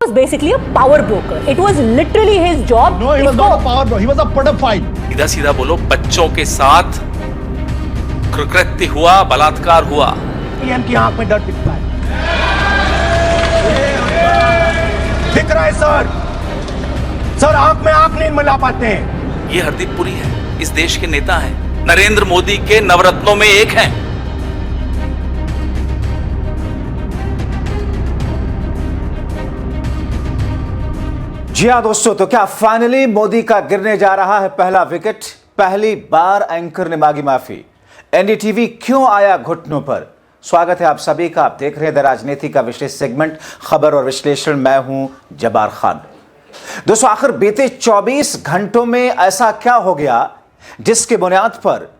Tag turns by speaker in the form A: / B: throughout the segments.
A: was basically a power broker. It was literally his job.
B: No, he was not a power broker. He was a pedophile.
C: सीधा सीधा बोलो, बच्चों के साथ कृत्य हुआ, बलात्कार हुआ।
B: पीएम की आंख में डर दिखता है। दिख रहा है सर। सर आंख में आंख नहीं मिला पाते हैं।
C: ये हरदीप पुरी है, इस देश के नेता हैं, नरेंद्र मोदी के नवरत्नों में एक हैं।
D: जी हाँ दोस्तों, तो क्या फाइनली मोदी का गिरने जा रहा है पहला विकेट? पहली बार एंकर ने मांगी माफी। एनडीटीवी क्यों आया घुटनों पर? स्वागत है आप सभी का। आप देख रहे हैं द राजनीति का विशेष सेगमेंट खबर और विश्लेषण। मैं हूं जब्बार खान। दोस्तों, आखिर बीते 24 घंटों में ऐसा क्या हो गया जिसके बुनियाद पर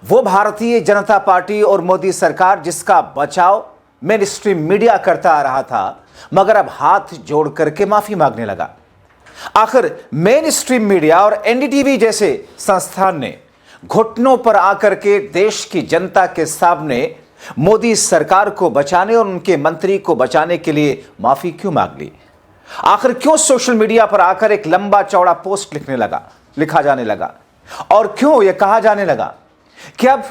D: वो भारतीय जनता पार्टी और मोदी सरकार, जिसका बचाव मेन स्ट्रीम मीडिया करता आ रहा था, मगर अब हाथ जोड़ करके माफी मांगने लगा। आखिर मेन स्ट्रीम मीडिया और एनडीटीवी जैसे संस्थान ने घुटनों पर आकर के देश की जनता के सामने मोदी सरकार को बचाने और उनके मंत्री को बचाने के लिए माफी क्यों मांग ली? आखिर क्यों सोशल मीडिया पर आकर एक लंबा चौड़ा पोस्ट लिखा जाने लगा? और क्यों यह कहा जाने लगा कि अब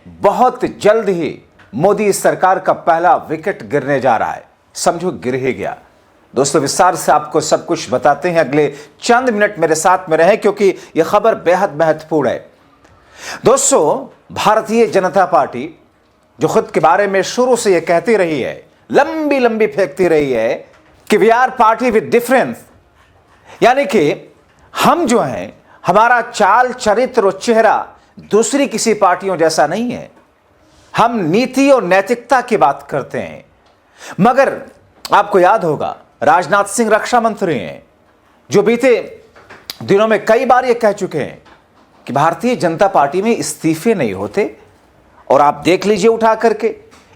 D: बहुत जल्द ही मोदी सरकार का पहला विकेट गिरने जा रहा है? समझो गिर ही गया। दोस्तों, विस्तार से आपको सब कुछ बताते हैं। अगले चंद मिनट मेरे साथ में रहें, क्योंकि यह खबर बेहद महत्वपूर्ण है। दोस्तों, भारतीय जनता पार्टी जो खुद के बारे में शुरू से यह कहती रही है, लंबी लंबी फेंकती रही है कि we are party with difference, यानी कि हम जो हैं, हमारा चाल चरित्र और चेहरा दूसरी किसी पार्टियों जैसा नहीं है। हम नीति और नैतिकता की बात करते हैं। मगर आपको याद होगा, राजनाथ सिंह रक्षा मंत्री हैं, जो बीते दिनों में कई बार ये कह चुके हैं कि भारतीय जनता पार्टी में इस्तीफे नहीं होते। और आप देख लीजिए, उठा करके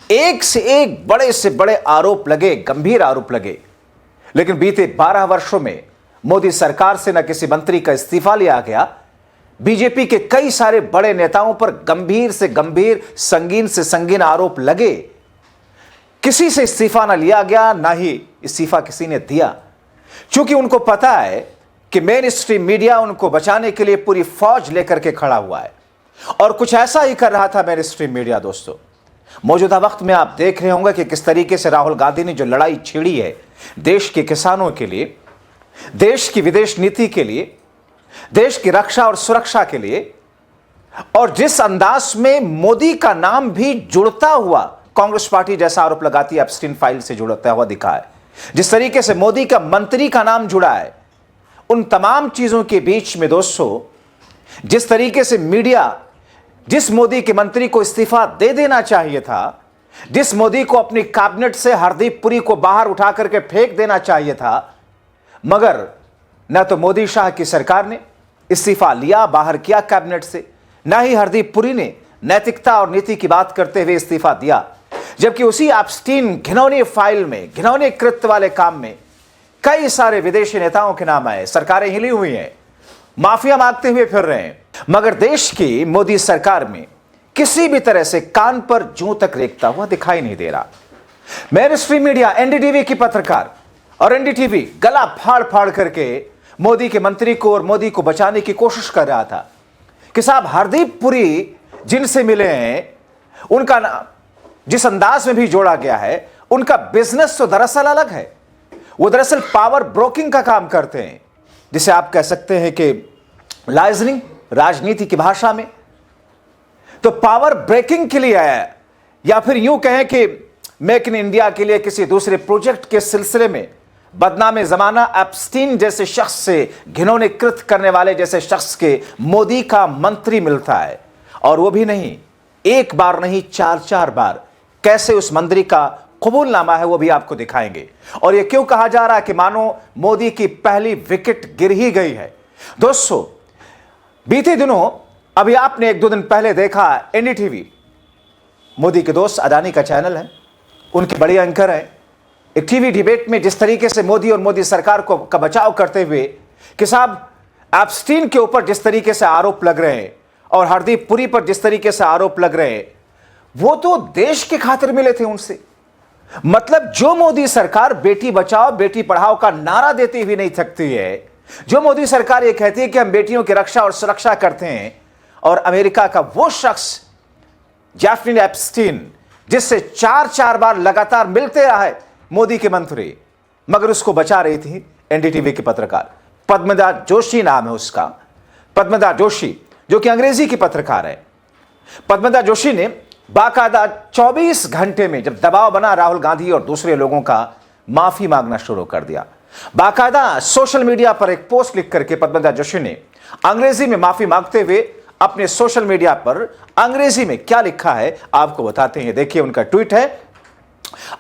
D: एक से एक बड़े से बड़े आरोप लगे, गंभीर आरोप लगे। लेकिन बीते 12 वर्षों में मोदी सरकार से न किसी मंत्री का इस्तीफा लिया गया। बीजेपी के कई सारे बड़े नेताओं पर गंभीर से गंभीर, संगीन से संगीन आरोप लगे। किसी से इस्तीफा ना लिया गया, ना ही इस्तीफा किसी ने दिया, क्योंकि उनको पता है कि मेन स्ट्रीम मीडिया उनको बचाने के लिए पूरी फौज लेकर के खड़ा हुआ है। और कुछ ऐसा ही कर रहा था मेन स्ट्रीम मीडिया। दोस्तों, मौजूदा वक्त में आप देख रहे होंगे कि किस तरीके से राहुल गांधी ने जो लड़ाई छेड़ी है देश के किसानों के लिए, देश की विदेश नीति के लिए, देश की रक्षा और सुरक्षा के लिए, और जिस अंदाज में मोदी का नाम भी जुड़ता हुआ कांग्रेस पार्टी जैसा आरोप लगाती है, एप्स्टीन फाइल से जुड़ता हुआ दिखा है, जिस तरीके से मोदी का मंत्री का नाम जुड़ा है, उन तमाम चीजों के बीच में दोस्तों, जिस तरीके से मीडिया जिस मोदी के मंत्री को इस्तीफा दे देना चाहिए था, जिस मोदी को अपनी कैबिनेट से हरदीप पुरी को बाहर उठा करके फेंक देना चाहिए था, मगर न तो मोदी शाह की सरकार ने इस्तीफा लिया, बाहर किया कैबिनेट से, न ही हरदीप पुरी ने नैतिकता और नीति की बात करते हुए इस्तीफा दिया। जबकि उसी एप्स्टीन घिनौनी फाइल में, घिनौने कृत्य वाले काम में कई सारे विदेशी नेताओं के नाम आए। सरकारें हिली हुई हैं, माफिया मांगते हुए फिर रहे हैं, मगर देश की मोदी सरकार में किसी भी तरह से कान पर जूं तक रेखता हुआ दिखाई नहीं दे रहा। मेन स्ट्रीम मीडिया, एनडीटीवी की पत्रकार और एनडीटीवी गला फाड़ फाड़ करके मोदी के मंत्री को और मोदी को बचाने की कोशिश कर रहा था कि साहब, हरदीप पुरी जिनसे मिले हैं, उनका नाम जिस अंदाज में भी जोड़ा गया है, उनका बिजनेस तो दरअसल अलग है। वो दरअसल पावर ब्रोकिंग का काम करते हैं, जिसे आप कह सकते हैं कि लाइजनिंग राजनीति की भाषा में। तो पावर ब्रेकिंग के लिए आया, या फिर यूं कहें कि मेक इन इंडिया के लिए किसी दूसरे प्रोजेक्ट के सिलसिले में बदनामे जमाना एप्स्टीन जैसे शख्स से, घिनौने कृत्य करने वाले जैसे शख्स के मोदी का मंत्री मिलता है। और वो भी नहीं, एक बार नहीं, 4-4 बार। कैसे उस मंत्री का कबूलनामा है वो भी आपको दिखाएंगे। और ये क्यों कहा जा रहा है कि मानो मोदी की पहली विकेट गिर ही गई है? दोस्तों, बीते दिनों, अभी आपने 1-2 दिन पहले देखा, एनडीटीवी मोदी के दोस्त अदानी का चैनल है, उनके बड़े एंकर हैं, एक टीवी डिबेट में जिस तरीके से मोदी और मोदी सरकार को का बचाव करते हुए कि साहब, एप्स्टीन के ऊपर जिस तरीके से आरोप लग रहे हैं और हरदीप पुरी पर जिस तरीके से आरोप लग रहे हैं, वो तो देश के खातिर मिले थे उनसे। मतलब जो मोदी सरकार बेटी बचाओ बेटी पढ़ाओ का नारा देती हुई नहीं थकती है, जो मोदी सरकार ये कहती है कि हम बेटियों की रक्षा और सुरक्षा करते हैं, और अमेरिका का वो शख्स जेफरी एप्स्टीन जिससे 4 बार लगातार मिलते रहे मोदी के मंत्री, मगर उसको बचा रही थी एनडीटीवी की पत्रकार पद्मजा जोशी, नाम है उसका, पद्मजा जोशी, जो कि अंग्रेजी की पत्रकार है। पद्मजा जोशी ने बाकायदा 24 घंटे में जब दबाव बना राहुल गांधी और दूसरे लोगों का, माफी मांगना शुरू कर दिया। बाकायदा सोशल मीडिया पर एक पोस्ट लिख करके पद्मजा जोशी ने अंग्रेजी में माफी मांगते हुए अपने सोशल मीडिया पर अंग्रेजी में क्या लिखा है आपको बताते हैं। देखिए उनका ट्वीट है,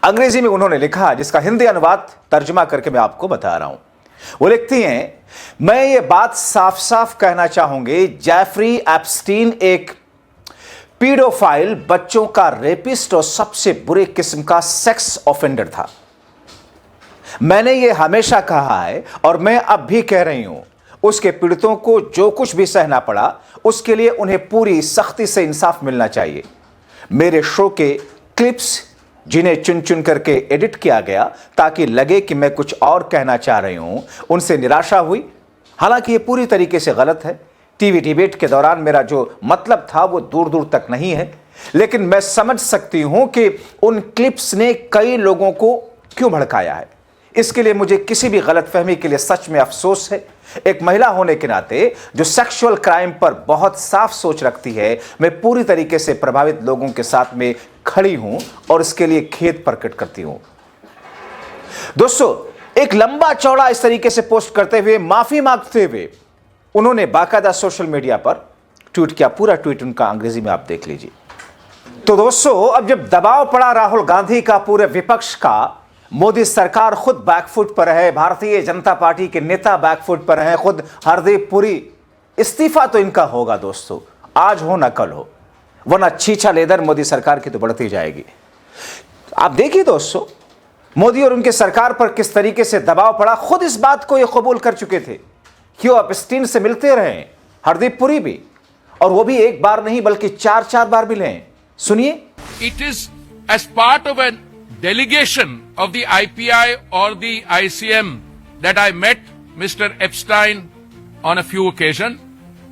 D: अंग्रेजी में उन्होंने लिखा, जिसका हिंदी अनुवाद तर्जुमा करके मैं आपको बता रहा हूं। वो लिखती हैं, मैं ये बात साफ साफ कहना चाहूंगी, जेफरी एप्स्टीन एक पीडोफाइल, बच्चों का रेपिस्ट और सबसे बुरे किस्म का सेक्स ऑफेंडर था। मैंने ये हमेशा कहा है और मैं अब भी कह रही हूं, उसके पीड़ितों को जो कुछ भी सहना पड़ा उसके लिए उन्हें पूरी सख्ती से इंसाफ मिलना चाहिए। मेरे शो के क्लिप्स जिन्हें चुन चुन करके एडिट किया गया ताकि लगे कि मैं कुछ और कहना चाह रही हूं, उनसे निराशा हुई। हालांकि ये पूरी तरीके से गलत है। टीवी डिबेट के दौरान मेरा जो मतलब था वो दूर दूर तक नहीं है, लेकिन मैं समझ सकती हूं कि उन क्लिप्स ने कई लोगों को क्यों भड़काया है। इसके लिए मुझे किसी भी गलतफहमी के लिए सच में अफसोस है। एक महिला होने के नाते जो सेक्सुअल क्राइम पर बहुत साफ सोच रखती है, मैं पूरी तरीके से प्रभावित लोगों के साथ में खड़ी हूं और इसके लिए खेद प्रकट करती हूं। दोस्तों, एक लंबा चौड़ा इस तरीके से पोस्ट करते हुए, माफी मांगते हुए उन्होंने बाकायदा सोशल मीडिया पर ट्वीट किया। पूरा ट्वीट उनका अंग्रेजी में आप देख लीजिए। तो दोस्तों, अब जब दबाव पड़ा राहुल गांधी का, पूरे विपक्ष का, मोदी सरकार खुद बैकफुट पर है, भारतीय जनता पार्टी के नेता बैकफुट पर हैं, खुद हरदीप पुरी, इस्तीफा तो इनका होगा दोस्तों, आज हो ना कल हो, वरना छीछा लेदर मोदी सरकार की तो बढ़ती जाएगी। आप देखिए दोस्तों, मोदी और उनके सरकार पर किस तरीके से दबाव पड़ा। खुद इस बात को ये कबूल कर चुके थे कि वो एप्स्टीन से मिलते रहे, हरदीप पुरी भी, और वो भी एक बार नहीं बल्कि 4 बार मिले हैं। सुनिए,
E: it is as part of an delegation of the IPI or the ICM that I met Mr. Epstein on a few occasions,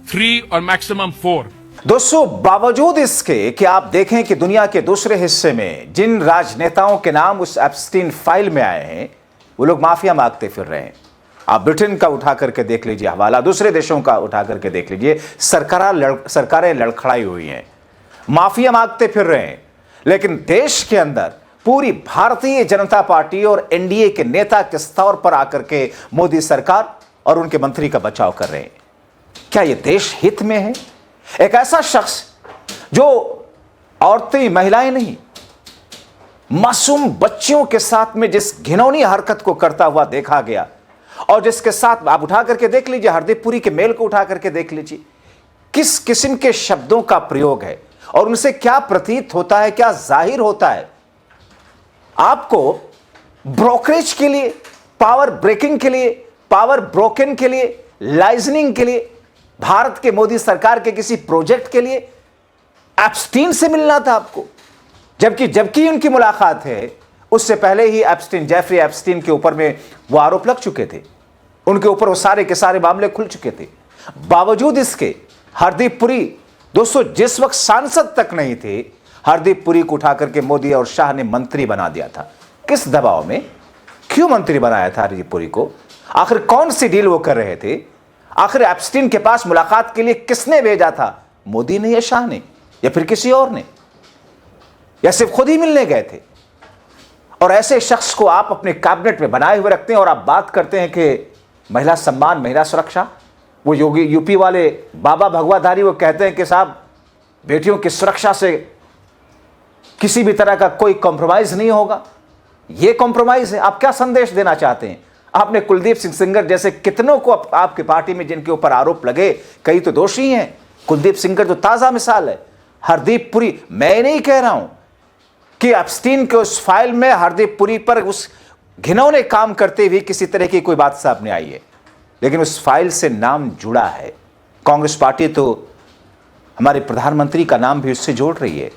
E: 3 or maximum 4.
D: दोस्तों, बावजूद इसके कि आप देखें कि दुनिया के दूसरे हिस्से में जिन राजनेताओं के नाम उस एप्स्टीन फाइल में आए हैं, वो लोग माफिया मांगते फिर रहे हैं। आप ब्रिटेन का उठा करके देख लीजिए हवाला, दूसरे देशों का उठा करके देख लीजिए, सरकारें लड़खड़ाई हुई हैं, माफिया मांगते फिर रहे हैं। लेकिन देश के अंदर पूरी भारतीय जनता पार्टी और एनडीए के नेता के स्तर पर आकर के मोदी सरकार और उनके मंत्री का बचाव कर रहे हैं। क्या यह देश हित में है? एक ऐसा शख्स जो औरतें, महिलाएं नहीं, मासूम बच्चियों के साथ में जिस घिनौनी हरकत को करता हुआ देखा गया, और जिसके साथ आप उठा करके देख लीजिए, हरदीप पुरी के मेल को उठा करके देख लीजिए, किस किस्म के शब्दों का प्रयोग है और उनसे क्या प्रतीत होता है, क्या जाहिर होता है। आपको ब्रोकरेज के लिए, पावर ब्रेकिंग के लिए, पावर ब्रोकन के लिए, लाइजनिंग के लिए, भारत के मोदी सरकार के किसी प्रोजेक्ट के लिए एप्स्टीन से मिलना था आपको, जबकि उनकी मुलाकात है उससे पहले ही एप्स्टीन, जेफरी एप्स्टीन के ऊपर में वो आरोप लग चुके थे, उनके ऊपर वो सारे के सारे मामले खुल चुके थे। बावजूद इसके हरदीप पुरी दोस्तों जिस वक्त सांसद तक नहीं थे, हरदीप पुरी को उठा करके मोदी और शाह ने मंत्री बना दिया था। किस दबाव में, क्यों मंत्री बनाया था हरदीप पुरी को? आखिर कौन सी डील वो कर रहे थे? आखिर एप्स्टीन के पास मुलाकात के लिए किसने भेजा था? मोदी ने या शाह ने या फिर किसी और ने, या सिर्फ खुद ही मिलने गए थे? और ऐसे शख्स को आप अपने कैबिनेट में बनाए हुए रखते हैं और आप बात करते हैं कि महिला सम्मान, महिला सुरक्षा। वो योगी यूपी वाले बाबा भगवाधारी वो कहते हैं कि साहब बेटियों की सुरक्षा से किसी भी तरह का कोई कॉम्प्रोमाइज नहीं होगा। ये कॉम्प्रोमाइज है। आप क्या संदेश देना चाहते हैं? आपने कुलदीप सिंह सेंगर जैसे कितनों को आपके पार्टी में जिनके ऊपर आरोप लगे, कई तो दोषी हैं। कुलदीप सेंगर तो ताजा मिसाल है। हरदीप पुरी, मैं नहीं कह रहा हूं कि एप्स्टीन के उस फाइल में हरदीप पुरी पर उस घिनौने काम करते हुए किसी तरह की कोई बात सामने आई है, लेकिन उस फाइल से नाम जुड़ा है। कांग्रेस पार्टी तो हमारे प्रधानमंत्री का नाम भी उससे जोड़ रही है।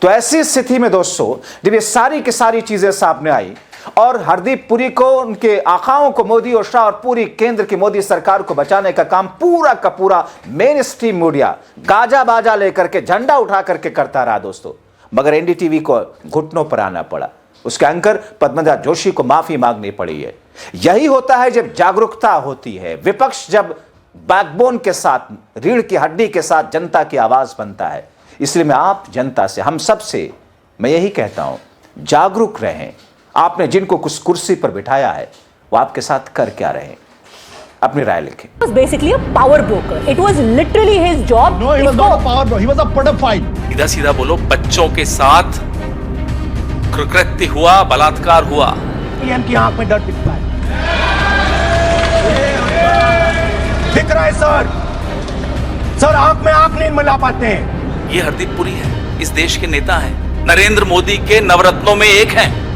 D: तो ऐसी स्थिति में दोस्तों जब ये सारी की सारी चीजें सामने आई और हरदीप पुरी को, उनके आकाओं को मोदी और शाह और पूरी केंद्र की मोदी सरकार को बचाने का काम पूरा का पूरा मेन स्ट्रीम मीडिया गाजा बाजा लेकर के, झंडा उठा करके करता रहा दोस्तों, मगर एनडीटीवी को घुटनों पर आना पड़ा। उसके एंकर पद्मजा जोशी को माफी मांगनी पड़ी है। यही होता है जब जागरूकता होती है, विपक्ष जब बैकबोन के साथ, रीढ़ की हड्डी के साथ जनता की आवाज बनता है। इसलिए मैं आप जनता से, हम सब से मैं यही कहता हूं, जागरूक रहें। आपने जिनको कुछ कुर्सी पर बिठाया है वो आपके साथ कर क्या रहे हैं, अपनी राय लिखें।
A: He was basically a power broker. It was literally his job.
B: No, he was not a power broker. He was a pedophile.
C: सीधा सीधा बोलो, बच्चों के साथ कृकृत्य हुआ, बलात्कार हुआ।
B: पीएम की आंख में डर दिखता है, दिख रहा है सर। सर आंख में आंख नहीं मिला पाते हैं।
C: ये हरदीप पुरी है, इस देश के नेता हैं, नरेंद्र मोदी के नवरत्नों में एक हैं।